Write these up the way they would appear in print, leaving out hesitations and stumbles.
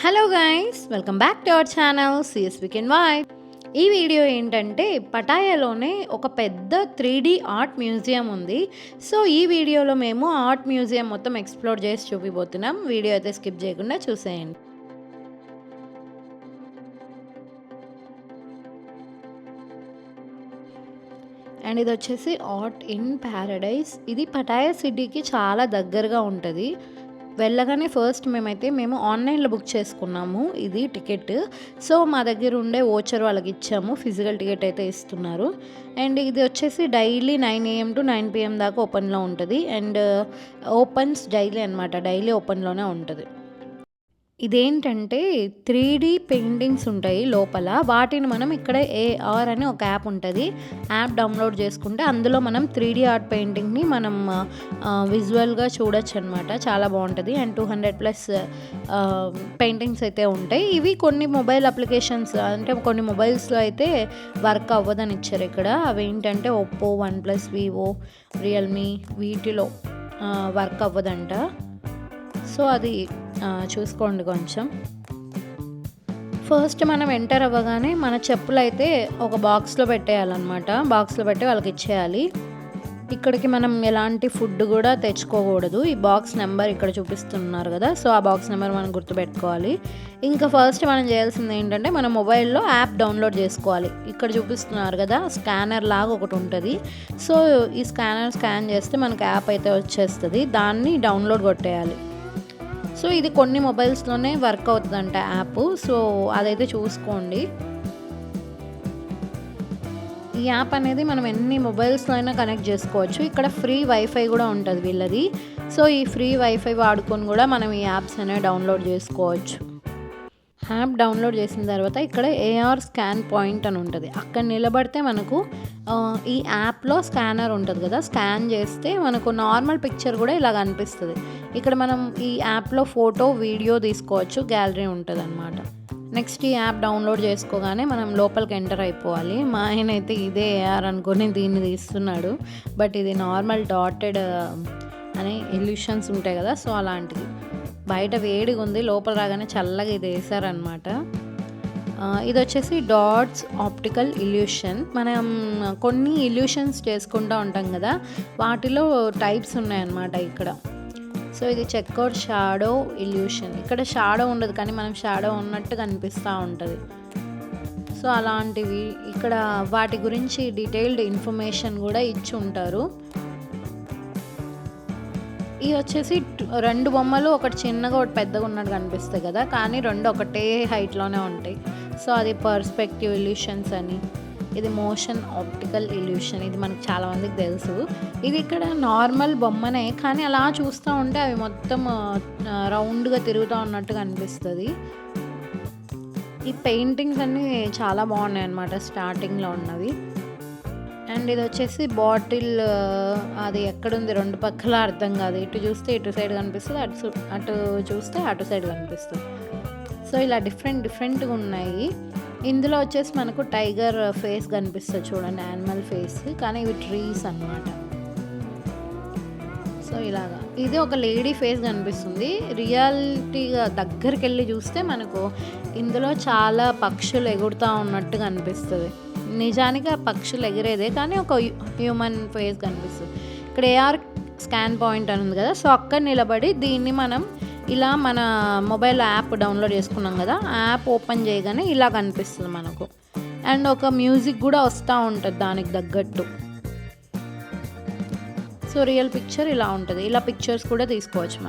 Hello guys, welcome back to our channel CS weekend vibe. ఈ video ఏంటంటే పటాయాలోనే ఒక పెద్ద 3D ఆర్ట్ మ్యూజియం ఉంది. సో ఈ వీడియోలో మేము ఆర్ట్ మ్యూజియం మొత్తం ఎక్స్ప్లోర్ చేసి చూపిపోతున్నాం. వీడియో అయితే స్కిప్ చేయకుండా చూసేయండి. అండ్ ఇది వచ్చేసి ఆర్ట్ ఇన్ ప్యారడైజ్. ఇది పటాయా సిటీకి చాలా దగ్గరగా ఉంటుంది. వెళ్ళగానే ఫస్ట్ మేము ఆన్లైన్లో బుక్ చేసుకున్నాము ఇది టికెట్. సో మా దగ్గర ఉండే ఓచర్ వాళ్ళకి ఇచ్చాము, ఫిజికల్ టికెట్ అయితే ఇస్తున్నారు. అండ్ ఇది వచ్చేసి డైలీ 9 AM to 9 PM దాకా ఓపెన్లో ఉంటుంది. అండ్ ఓపెన్స్ డైలీ అనమాట, డైలీ ఓపెన్లోనే ఉంటుంది. ఇదేంటంటే 3D పెయింటింగ్స్ ఉంటాయి లోపల. వాటిని మనం ఇక్కడ AR అని ఒక యాప్ ఉంటుంది, యాప్ డౌన్లోడ్ చేసుకుంటే అందులో మనం 3D ఆర్ట్ పెయింటింగ్ని మనం విజువల్గా చూడొచ్చు అనమాట. చాలా బాగుంటుంది. అండ్ 200+ పెయింటింగ్స్ అయితే ఉంటాయి. ఇవి కొన్ని మొబైల్ అప్లికేషన్స్, అంటే కొన్ని మొబైల్స్లో అయితే వర్క్ అవ్వదని ఇచ్చారు ఇక్కడ. అవి ఏంటంటే ఒప్పో, OnePlus, వివో, రియల్మీ వీటిలో వర్క్ అవ్వదంట. సో అది చూసుకోండి కొంచెం. ఫస్ట్ మనం ఎంటర్ అవ్వగానే మన చెప్పులు అయితే ఒక బాక్స్లో పెట్టేయాలన్నమాట. బాక్స్లో పెట్టి వాళ్ళకి ఇచ్చేయాలి. ఇక్కడికి మనం ఎలాంటి ఫుడ్ కూడా తెచ్చుకోకూడదు. ఈ బాక్స్ నెంబర్ ఇక్కడ చూపిస్తున్నారు కదా, సో ఆ బాక్స్ నెంబర్ మనం గుర్తుపెట్టుకోవాలి. ఇంకా ఫస్ట్ మనం చేయాల్సింది ఏంటంటే మన మొబైల్లో యాప్ డౌన్లోడ్ చేసుకోవాలి. ఇక్కడ చూపిస్తున్నారు కదా, స్కానర్ లాగా ఒకటి ఉంటుంది. సో ఈ స్కాన్ చేస్తే మనకు యాప్ అయితే వచ్చేస్తుంది. దాన్ని డౌన్లోడ్ కొట్టేయాలి. సో ఇది కొన్ని మొబైల్స్లోనే వర్క్ అవుతుందంట యాప్. సో అదైతే చూసుకోండి. ఈ యాప్ అనేది మనం ఎన్ని మొబైల్స్లో అయినా కనెక్ట్ చేసుకోవచ్చు. ఇక్కడ ఫ్రీ వైఫై కూడా ఉంటుంది వీళ్ళది. సో ఈ ఫ్రీ వైఫై వాడుకొని కూడా మనం ఈ యాప్స్ అనేవి డౌన్లోడ్ చేసుకోవచ్చు. యాప్ డౌన్లోడ్ చేసిన తర్వాత ఇక్కడ AR స్కాన్ పాయింట్ అని ఉంటుంది. అక్కడ నిలబడితే మనకు ఈ యాప్లో స్కానర్ ఉంటుంది కదా, స్కాన్ చేస్తే మనకు నార్మల్ పిక్చర్ కూడా ఇలా కనిపిస్తుంది. ఇక్కడ మనం ఈ యాప్లో ఫోటో, వీడియో తీసుకోవచ్చు, గ్యాలరీ ఉంటుంది అన్నమాట. నెక్స్ట్ ఈ యాప్ డౌన్లోడ్ చేసుకోగానే మనం లోపలికి ఎంటర్ అయిపోవాలి. మా ఆయన అయితే ఇదే AR అనుకొని దీన్ని తీస్తున్నాడు. బట్ ఇది నార్మల్ డాటెడ్ అనే ఇల్యూషన్స్ ఉంటాయి కదా, సో అలాంటిది. బయట వేడిగా ఉంది, లోపల రాగానే చల్లగా ఇది వేసారనమాట. ఇది వచ్చేసి డాట్స్ ఆప్టికల్ ఇల్యూషన్. మనం కొన్ని ఇల్యూషన్స్ చేసుకుంటూ ఉంటాం కదా, వాటిలో టైప్స్ ఉన్నాయన్నమాట ఇక్కడ. సో ఇది చెక్అవుట్ షాడో ఇల్యూషన్. ఇక్కడ షాడో ఉండదు కానీ మనం షాడో ఉన్నట్టు కనిపిస్తూ ఉంటుంది. సో అలాంటివి ఇక్కడ వాటి గురించి డీటెయిల్డ్ ఇన్ఫర్మేషన్ కూడా ఇచ్చి ఉంటారు. ఇవి వచ్చేసి 2 బొమ్మలు, ఒకటి చిన్నగా ఒకటి పెద్దగా ఉన్నట్టు కనిపిస్తాయి కదా, కానీ 2 ఒకటే హైట్లోనే ఉంటాయి. సో అది పర్స్పెక్టివ్ ఇల్యూషన్స్ అని. ఇది మోషన్ ఆప్టికల్ ఇల్యూషన్. ఇది మనకు చాలామందికి తెలుసు. ఇది ఇక్కడ నార్మల్ బొమ్మనే, కానీ అలా చూస్తూ ఉంటే అవి మొత్తం రౌండ్గా తిరుగుతూ ఉన్నట్టు కనిపిస్తుంది. ఈ పెయింటింగ్స్ అన్నీ చాలా బాగున్నాయి అన్నమాట స్టార్టింగ్లో ఉన్నవి. అండ్ ఇది వచ్చేసి బాటిల్, అది ఎక్కడుంది 2 పక్కల అర్థం కాదు. ఇటు చూస్తే ఇటు సైడ్ కనిపిస్తుంది, అటు చూస్తే అటు సైడ్ కనిపిస్తుంది. సో ఇలా డిఫరెంట్గా ఉన్నాయి. ఇందులో వచ్చేసి మనకు టైగర్ ఫేస్ కనిపిస్తుంది చూడండి, యానిమల్ ఫేస్, కానీ ఇవి ట్రీస్ అన్నమాట. సో ఇలాగా ఇది ఒక లేడీ ఫేస్ కనిపిస్తుంది. రియాలిటీగా దగ్గరికి వెళ్ళి చూస్తే మనకు ఇందులో చాలా పక్షులు ఎగురుతూ ఉన్నట్టు కనిపిస్తుంది. నిజానికి ఆ పక్షులు ఎగిరేదే, కానీ ఒక హ్యూమన్ ఫేస్ కనిపిస్తుంది. ఇక్కడ AR స్కాన్ పాయింట్ అని ఉంది కదా, సో అక్కడ నిలబడి దీన్ని మనం ఇలా మన మొబైల్ యాప్ డౌన్లోడ్ చేసుకున్నాం కదా, ఆ యాప్ ఓపెన్ చేయగానే ఇలా కనిపిస్తుంది మనకు. అండ్ ఒక మ్యూజిక్ కూడా వస్తూ ఉంటుంది దానికి తగ్గట్టు. సో రియల్ పిక్చర్ ఇలా ఉంటుంది. ఇలా పిక్చర్స్ కూడా తీసుకోవచ్చు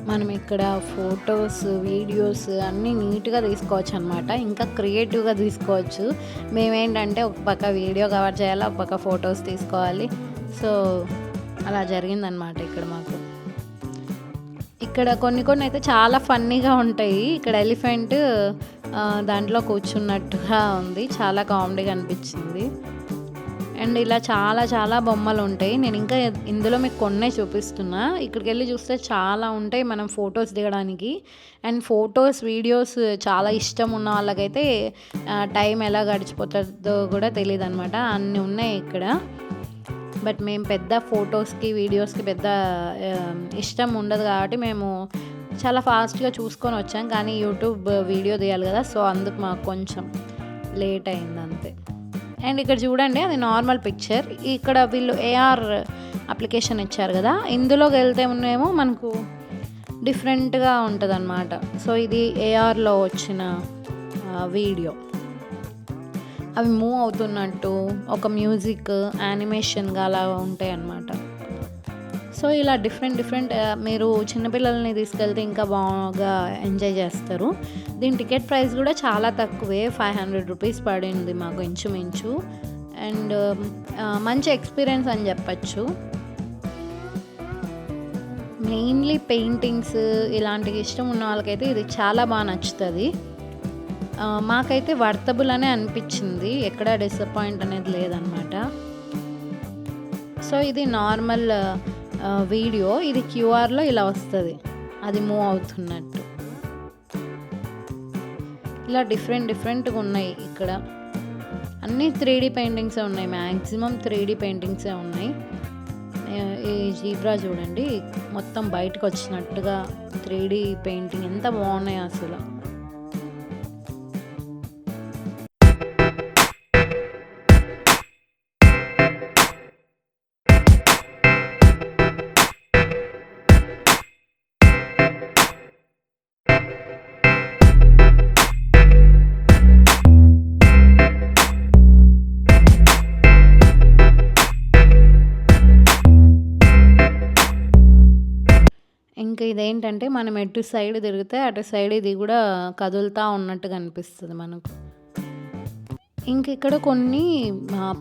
మనం ఇక్కడ ఫొటోస్, వీడియోస్ అన్నీ నీట్గా తీసుకోవచ్చు అనమాట. ఇంకా క్రియేటివ్గా తీసుకోవచ్చు. మేమేంటంటే ఒక పక్క వీడియో కవర్ చేయాలి, ఒక పక్క ఫొటోస్ తీసుకోవాలి. సో అలా జరిగిందనమాట ఇక్కడ మాకు. ఇక్కడ కొన్ని అయితే చాలా ఫన్నీగా ఉంటాయి. ఇక్కడ ఎలిఫెంట్ దాంట్లో కూర్చున్నట్టుగా ఉంది, చాలా కామెడీగా అనిపించింది. అండ్ ఇలా చాలా బొమ్మలు ఉంటాయి. నేను ఇంకా ఇందులో మీకు కొన్నే చూపిస్తున్నా. ఇక్కడికి వెళ్ళి చూస్తే చాలా ఉంటాయి మనం ఫొటోస్ దిగడానికి. అండ్ ఫొటోస్, వీడియోస్ చాలా ఇష్టం ఉన్న వాళ్ళకైతే టైం ఎలా గడిచిపోతుందో కూడా తెలియదు అనమాట, అన్నీ ఉన్నాయి ఇక్కడ. బట్ మేము పెద్ద ఫొటోస్‌కి, వీడియోస్‌కి పెద్ద ఇష్టం ఉండదు కాబట్టి మేము చాలా ఫాస్ట్‌గా చూసుకొని వచ్చాం. కానీ యూట్యూబ్ వీడియో తీయాలి కదా! సో, అందుకు మాకు కొంచెం లేట్ అయింది అంతే. అండ్ ఇక్కడ చూడండి అది నార్మల్ పిక్చర్. ఇక్కడ వీళ్ళు ఏఆర్ అప్లికేషన్ ఇచ్చారు కదా! ఇందులోకి వెళ్తే ఏమో మనకు డిఫరెంట్‌గా ఉంటదనమాట. సో, ఇది ఏఆర్‌లో వచ్చిన వీడియో. అవి మూవ్ అవుతున్నట్టు ఒక మ్యూజిక్, యానిమేషన్‌గా అలా ఉంటాయన్నమాట. సో, ఇలా డిఫరెంట్ మీరు చిన్నపిల్లల్ని తీసుకెళ్తే ఇంకా బాగా ఎంజాయ్ చేస్తారు. దీని టికెట్ ప్రైస్ కూడా చాలా తక్కువే, 500 రూపీస్ పడింది మాకు ఇంచుమించు. అండ్ మంచి ఎక్స్‌పీరియన్స్ అని చెప్పచ్చు. మెయిన్‌లీ పెయింటింగ్స్ ఇలాంటివి ఇష్టం ఉన్న వాళ్ళకైతే ఇది చాలా బాగా నచ్చుతుంది. మాకైతే వర్తబుల్ అనే అనిపించింది, ఎక్కడ డిసప్పాయింట్ అనేది లేదనమాట. సో, ఇది నార్మల్ వీడియో. ఇది క్యూఆర్‌లో ఇలా వస్తుంది, అది మూవ్ అవుతున్నట్టు. ఇలా డిఫరెంట్‌గా ఉన్నాయి. ఇక్కడ అన్నీ 3D పెయింటింగ్సే ఉన్నాయి, మ్యాక్సిమం 3D పెయింటింగ్సే ఉన్నాయి. ఈ జీబ్రా చూడండి మొత్తం బయటకు వచ్చినట్టుగా 3D పెయింటింగ్ ఎంత బాగున్నాయి అసలు. ఇంకా ఇదేంటంటే మనం ఎటు సైడ్ తిరిగితే అటు సైడ్ ఇది కూడా కదులుతూ ఉన్నట్టుగా అనిపిస్తుంది మనకు. ఇంక ఇక్కడ కొన్ని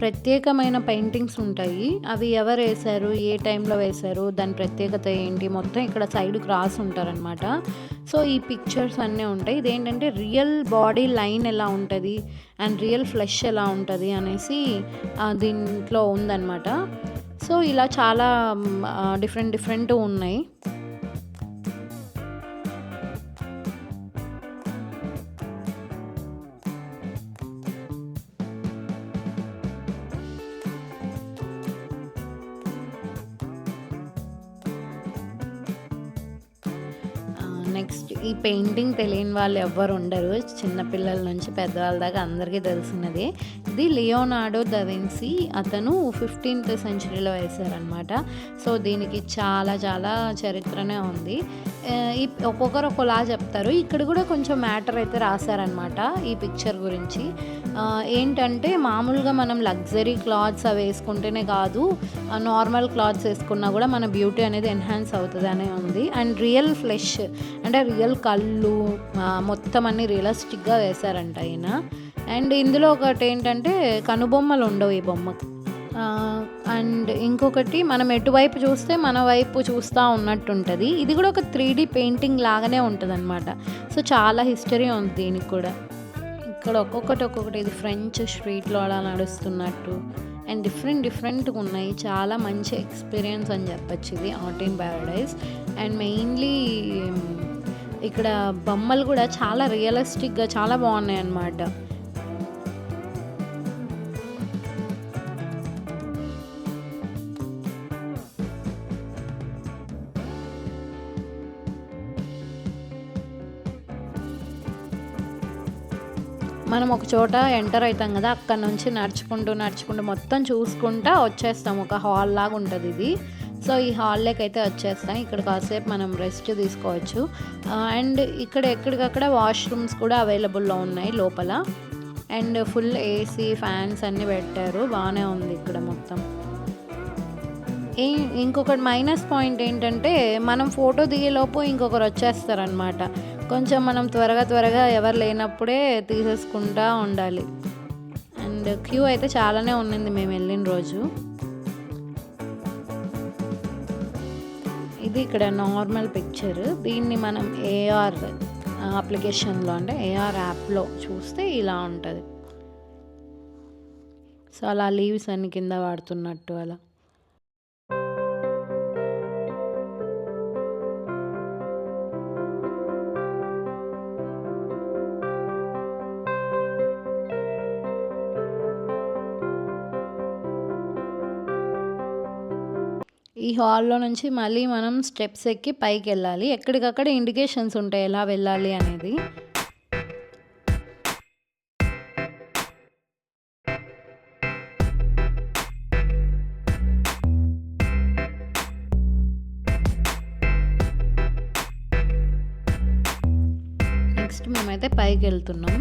ప్రత్యేకమైన పెయింటింగ్స్ ఉంటాయి. అవి ఎవరు వేశారు, ఏ టైంలో వేశారు, దాని ప్రత్యేకత ఏంటి, మొత్తం ఇక్కడ సైడ్‌కి రాసి ఉంటారనమాట. సో, ఈ పిక్చర్స్ అన్నీ ఉంటాయి. ఇదేంటంటే రియల్ బాడీ లైన్ ఎలా ఉంటది అండ్ రియల్ ఫ్లెష్ ఎలా ఉంటది అనేసి దీంట్లో ఉందనమాట. సో, ఇలా చాలా డిఫరెంట్ ఉన్నాయి. నెక్స్ట్ ఈ పెయింటింగ్ తెలియని వాళ్ళు ఎవ్వరు ఉండరు. చిన్నపిల్లల నుంచి పెద్దవాళ్ళ దాకా అందరికీ తెలిసినదే. ఇది లియోనార్డో దా విన్సీ, అతను 15th సెంచరీలో వేశారనమాట. సో, దీనికి చాలా చరిత్రనే ఉంది. ఒక్కొక్కరు ఒకలా చెప్తారు. ఇక్కడ కూడా కొంచెం మ్యాటర్ అయితే రాశారనమాట ఈ పిక్చర్ గురించి. ఏంటంటే మామూలుగా మనం లగ్జరీ క్లాత్స్ అవి వేసుకుంటేనే కాదు, నార్మల్ క్లాత్స్ వేసుకున్నా కూడా మన బ్యూటీ అనేది ఎన్హాన్స్ అవుతుంది అనే ఉంది. అండ్ రియల్ ఫ్లెష్ అంటే రియల్ కళ్ళు మొత్తం అన్ని రియలిస్టిక్‌గా వేశారంట ఆయన. అండ్ ఇందులో ఒకటి ఏంటంటే కనుబొమ్మలు ఉండవు ఈ బొమ్మకి. అండ్ ఇంకొకటి మనం ఎటువైపు చూస్తే మన వైపు చూస్తూ ఉన్నట్టుంటుంది. ఇది కూడా ఒక 3D పెయింటింగ్ లాగానే ఉంటుందన్నమాట. సో, చాలా హిస్టరీ ఉంది దీనికి కూడా. ఇక్కడ ఒక్కొక్కటి ఇది ఫ్రెంచ్ స్ట్రీట్లో అలా నడుస్తున్నట్టు అండ్ డిఫరెంట్‌గా ఉన్నాయి. చాలా మంచి ఎక్స్‌పీరియన్స్ అని చెప్పొచ్చు ఇది art in paradise. And mainly ఇక్కడ బొమ్మలు కూడా చాలా రియలిస్టిక్‌గా చాలా బాగున్నాయన్నమాట. మనం ఒక చోట ఎంటర్ అవుతాం కదా, అక్కడ నుంచి నడుచుకుంటూ మొత్తం చూసుకుంటా వచ్చేస్తాం. ఒక హాల్ లాగా ఉంటుంది ఇది. సో, ఈ హాల్లోకి అయితే వచ్చేస్తాం. ఇక్కడ కాసేపు మనం రెస్ట్ తీసుకోవచ్చు. అండ్ ఇక్కడ ఎక్కడికక్కడ వాష్రూమ్స్ కూడా అవైలబుల్లో ఉన్నాయి లోపల. అండ్ ఫుల్ ఏసీ, ఫ్యాన్స్ అన్నీ పెట్టారు. బాగానే ఉంది ఇక్కడ మొత్తం. ఇంకొకటి మైనస్ పాయింట్ ఏంటంటే మనం ఫోటో దిగేలోపు ఇంకొకరు వచ్చేస్తారనమాట. కొంచెం మనం త్వరగా ఎవరు లేనప్పుడే తీసేసుకుంటూ ఉండాలి. అండ్ క్యూ అయితే చాలానే ఉన్నింది మేము వెళ్ళిన రోజు. ఇది ఇక్కడ నార్మల్ పిక్చర్. దీన్ని మనం ఏఆర్ అప్లికేషన్లో అంటే ఏఆర్ యాప్లో చూస్తే ఇలా ఉంటుంది. సో, అలా లీవ్స్ అన్ని కింద వాడుతున్నట్టు అలా. ఈ హాల్‌లో నుంచి మళ్ళీ మనం స్టెప్స్ ఎక్కి పైకెళ్ళాలి. ఎక్కడికక్కడ ఇండికేషన్స్ ఉంటాయి ఎలా వెళ్ళాలి అనేది. నెక్స్ట్ మేమైతే పైకెళ్తున్నాం.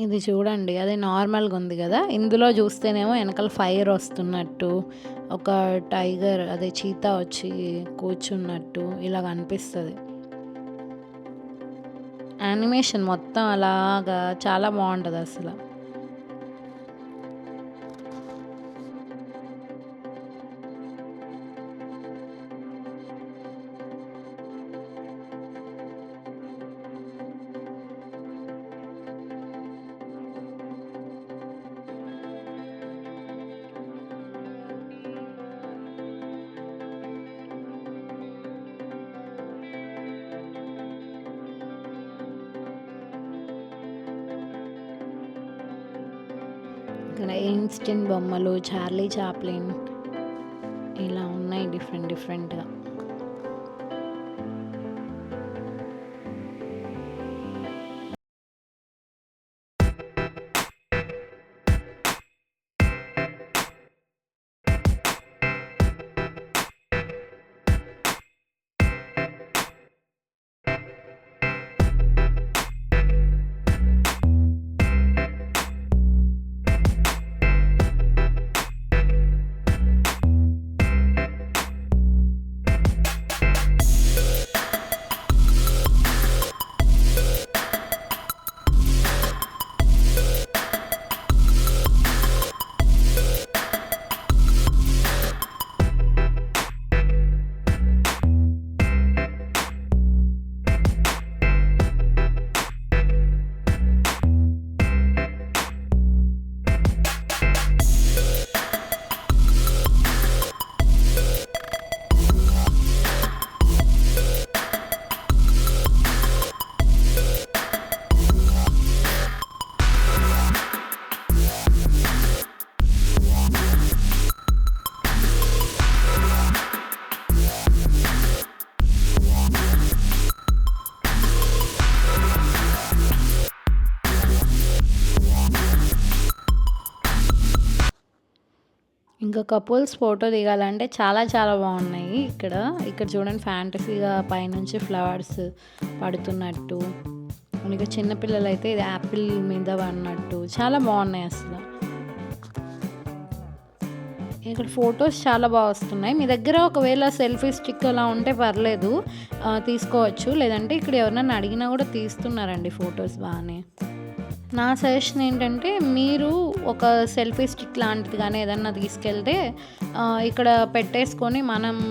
ఇది చూడండి అది నార్మల్‌గా ఉంది గదా! ఇందులో చూస్తేనేమో ఎనకాల ఫైర్ వస్తున్నట్టు, ఒక టైగర్ అదే చీతా వచ్చి కూర్చున్నట్టు ఇలాగ అనిపిస్తది. యానిమేషన్ మొత్తం అలాగా చాలా బావుంటదసల. ఇక్కడ ఐన్‌స్టీన్ బొమ్మలు, చార్లీ చాప్లిన్ ఇలా ఉన్నాయి డిఫరెంట్ డిఫరెంట్‌గా. ఇంకా కపుల్స్ ఫోటో దిగాలంటే చాలా చాలా బాగున్నాయి ఇక్కడ. ఇక్కడ చూడండి ఫ్యాంటసీగా పైనుంచి ఫ్లవర్స్ పడుతున్నట్టు, ఇక చిన్నపిల్లలు అయితే ఇది యాపిల్ మీద పడినట్టు చాలా బాగున్నాయి అసలు. ఇక్కడ ఫొటోస్ చాలా బాగా వస్తున్నాయి. మీ దగ్గర ఒకవేళ సెల్ఫీ స్టిక్ అలా ఉంటే పర్లేదు తీసుకోవచ్చు, లేదంటే ఇక్కడ ఎవరినైనా అడిగినా కూడా తీస్తున్నారండి ఫొటోస్ బాగానే. నా సజెషన్ ఏంటంటే మీరు ఒక సెల్ఫీ స్టిక్ లాంటిది కానీ ఏదన్నా తీసుకెళ్తే ఇక్కడ పెట్టేసుకొని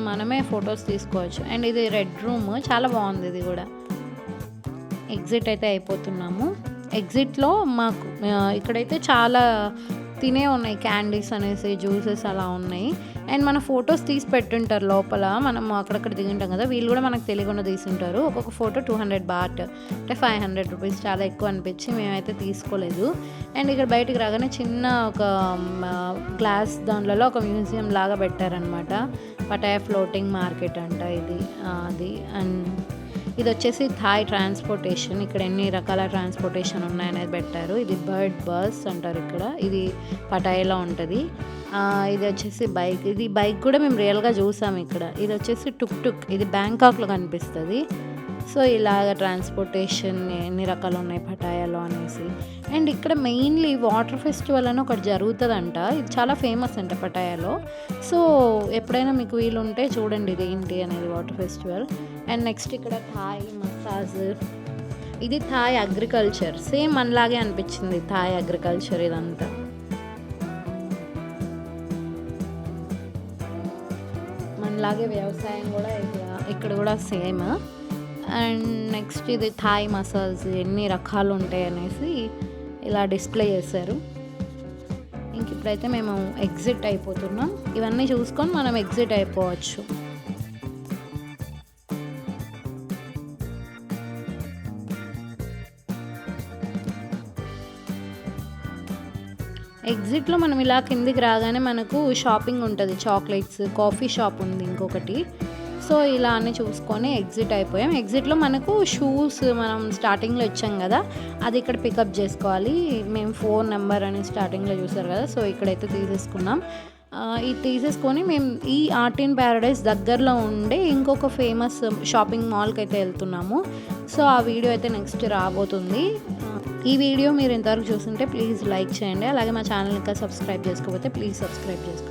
మనమే ఫొటోస్ తీసుకోవచ్చు. అండ్ ఇది రెడ్ రూమ్ చాలా బాగుంది. ఇది కూడా ఎగ్జిట్ అయితే అయిపోతున్నాము. ఎగ్జిట్లో మాకు ఇక్కడైతే చాలా తినే ఉన్నాయి, క్యాండీస్ అనేసి జ్యూసెస్ అలా ఉన్నాయి. అండ్ మన ఫొటోస్ తీసి పెట్టుంటారు లోపల, మనం అక్కడక్కడ దిగుంటాం కదా, వీళ్ళు కూడా మనకు తెలియకుండా తీసుంటారు. ఒక్కొక్క ఫోటో 200 బాట్ అంటే 500 రూపీస్, చాలా ఎక్కువ అనిపించి మేమైతే తీసుకోలేదు. అండ్ ఇక్కడ బయటికి రాగానే చిన్న ఒక గ్లాస్ దాంట్లో ఒక మ్యూజియం లాగా పెట్టారనమాట. పటాయా ఫ్లోటింగ్ మార్కెట్ అంట ఇది అది. అండ్ ఇది వచ్చేసి థాయ్ ట్రాన్స్పోర్టేషన్, ఇక్కడ ఎన్ని రకాల ట్రాన్స్పోర్టేషన్ ఉన్నాయనేది పెట్టారు. ఇది బర్డ్ బస్ అంటారు ఇక్కడ, ఇది పటాయాలో ఉంటుంది. ఇది వచ్చేసి బైక్, ఇది బైక్ కూడా మేము రియల్గా చూసాము ఇక్కడ. ఇది వచ్చేసి టుక్ టుక్, ఇది బ్యాంకాక్లో కనిపిస్తుంది. సో ఇలాగ ట్రాన్స్పోర్టేషన్ ఎన్ని రకాలు ఉన్నాయి పటాయాలో అనేసి. అండ్ ఇక్కడ మెయిన్లీ వాటర్ ఫెస్టివల్ అని ఒకటి జరుగుతుందంట, ఇది చాలా ఫేమస్ అంట పటాయాలో. సో ఎప్పుడైనా మీకు వీలు ఉంటే చూడండి ఇది ఏంటి అనేది వాటర్ ఫెస్టివల్. అండ్ నెక్స్ట్ ఇక్కడ థాయ్ మసాజ్, ఇది థాయ్ అగ్రికల్చర్, సేమ్ మనలాగే అనిపించింది థాయ్ అగ్రికల్చర్ ఇదంతా. మనలాగే వ్యవసాయం కూడా ఇట్లా ఇక్కడ కూడా సేమ్. అండ్ నెక్స్ట్ ఇది థాయ్ మసాజ్ ఎన్ని రకాలు ఉంటాయి అనేసి ఇలా డిస్ప్లే చేశారు. ఇంక ఇప్పుడైతే మేము ఎగ్జిట్ అయిపోతున్నాం. ఇవన్నీ చూసుకొని మనం ఎగ్జిట్ అయిపోవచ్చు. ఎగ్జిట్లో మనం ఇలా కిందికి రాగానే మనకు షాపింగ్ ఉంటుంది, చాక్లెట్స్, కాఫీ షాప్ ఉంది ఇంకొకటి. సో ఇలా అన్నీ చూసుకొని ఎగ్జిట్ అయిపోయాం. ఎగ్జిట్లో మనకు షూస్ మనం స్టార్టింగ్లో ఇచ్చాం కదా, అది ఇక్కడ పికప్ చేసుకోవాలి. మేము 4 నెంబర్ అని స్టార్టింగ్లో చూసారు కదా, సో ఇక్కడైతే తీసేసుకున్నాం. ఇది తీసేసుకొని మేము ఈ ఆర్ట్ ఇన్ ప్యారడైజ్ దగ్గరలో ఉండే ఇంకొక ఫేమస్ షాపింగ్ మాల్కి అయితే వెళ్తున్నాము. సో ఆ వీడియో అయితే నెక్స్ట్ రాబోతుంది. ఈ వీడియో మీరు ఇంతవరకు చూస్తుంటే ప్లీజ్ లైక్ చేయండి. అలాగే మా ఛానల్ ఇంకా సబ్స్క్రైబ్ చేసుకోకపోతే ప్లీజ్ సబ్స్క్రైబ్ చేసుకోండి.